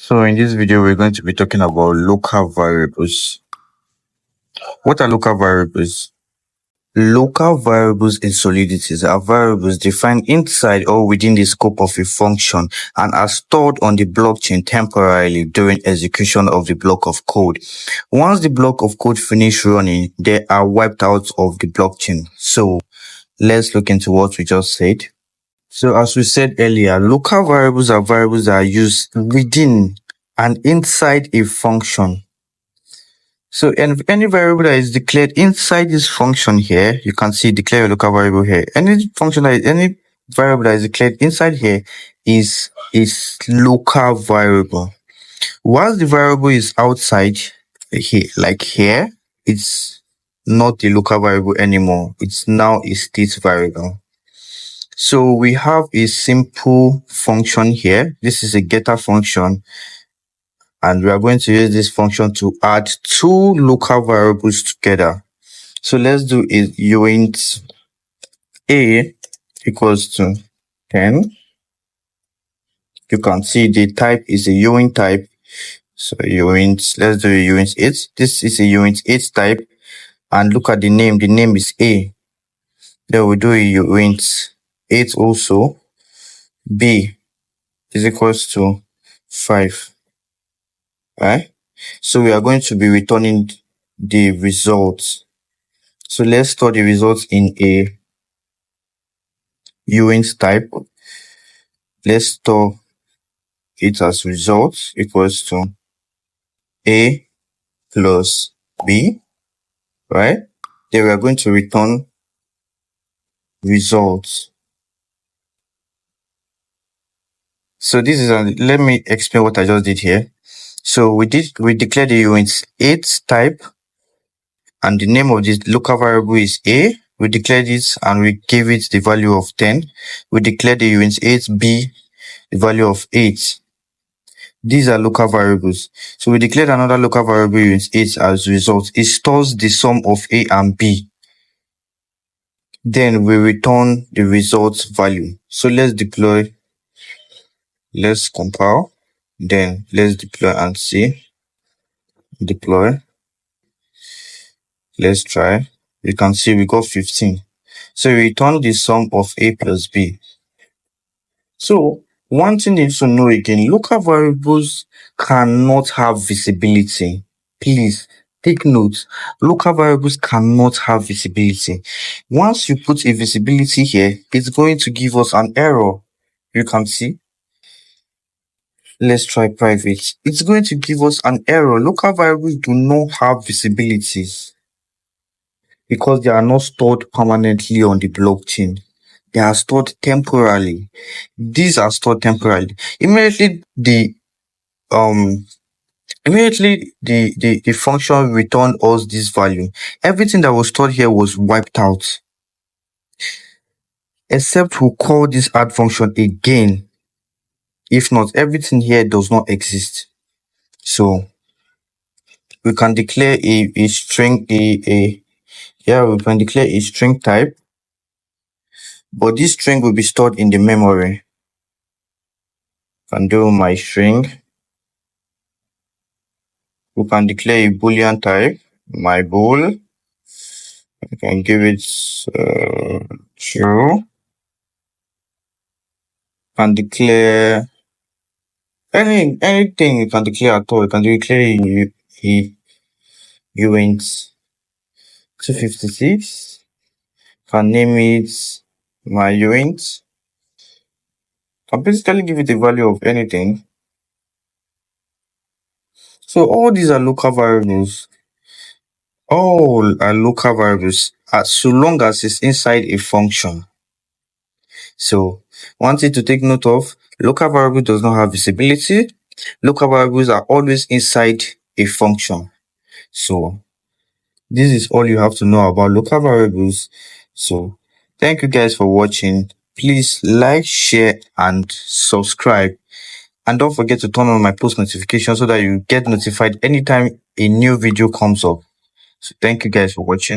So in this video, we're going to be talking about local variables. What are local variables? Local variables in Solidity are variables defined inside or within the scope of a function and are stored on the blockchain temporarily during execution of the block of code. Once the block of code finishes running, they are wiped out of the blockchain. So let's look into what we just said. So as we said earlier, local variables are variables that are used within and inside a function. So any variable that is declared inside this function here, you can see declare a local variable here. Any variable that is declared inside here is local variable. Whilst the variable is outside here, like here, it's not the local variable anymore. It's now a state variable. So we have a simple function here. This is a getter function. And we are going to use this function to add two local variables together. So let's do a uint a equals to 10. You can see the type is a uint type. So uint, let's do a uint 8. This is a uint 8 type. And look at the name. The name is a. Then we do a uint 8 also. B is equals to 5. Right? So we are going to be returning the results. So let's store the results in a uint type. Let's store it as results equals to a plus b, right? Then we are going to return results. So this is let me explain what I just did here. So we declared the uint 8 type, and the name of this local variable is a. We declared it and we gave it the value of 10. We declared the uint 8b, the value of 8. These are local variables. So we declared another local variable uint 8 as result. It stores the sum of a and b. Then we return the results value. So let's deploy. Let's compile. Then let's deploy and see. Deploy. Let's try. You can see we got 15. So we return the sum of a plus b. So one thing you need to know again, local variables cannot have visibility. Please take note. Local variables cannot have visibility. Once you put a visibility here, it's going to give us an error. You can see. Let's try private. It's going to give us an error. Local variables do not have visibilities because they are not stored permanently on the blockchain. They are stored temporarily. These are stored temporarily. Immediately the function returned us this value. Everything that was stored here was wiped out. Except we call this add function again. If not, everything here does not exist. So we can declare a string we can declare a string type, but this string will be stored in the memory. Can do my string. We can declare a boolean type, my bool. I can give it true. Can declare anything you can declare at all. You can declare a uint 256. Can name it my uint. Can basically give it a value of anything. So all these are local variables. All are local variables so long as it's inside a function. So one thing to take note of, local variable does not have visibility. Local variables are always inside a function. So this is all you have to know about local variables. So thank you guys for watching. Please like, share, and subscribe. And don't forget to turn on my post notifications so that you get notified anytime a new video comes up. So thank you guys for watching.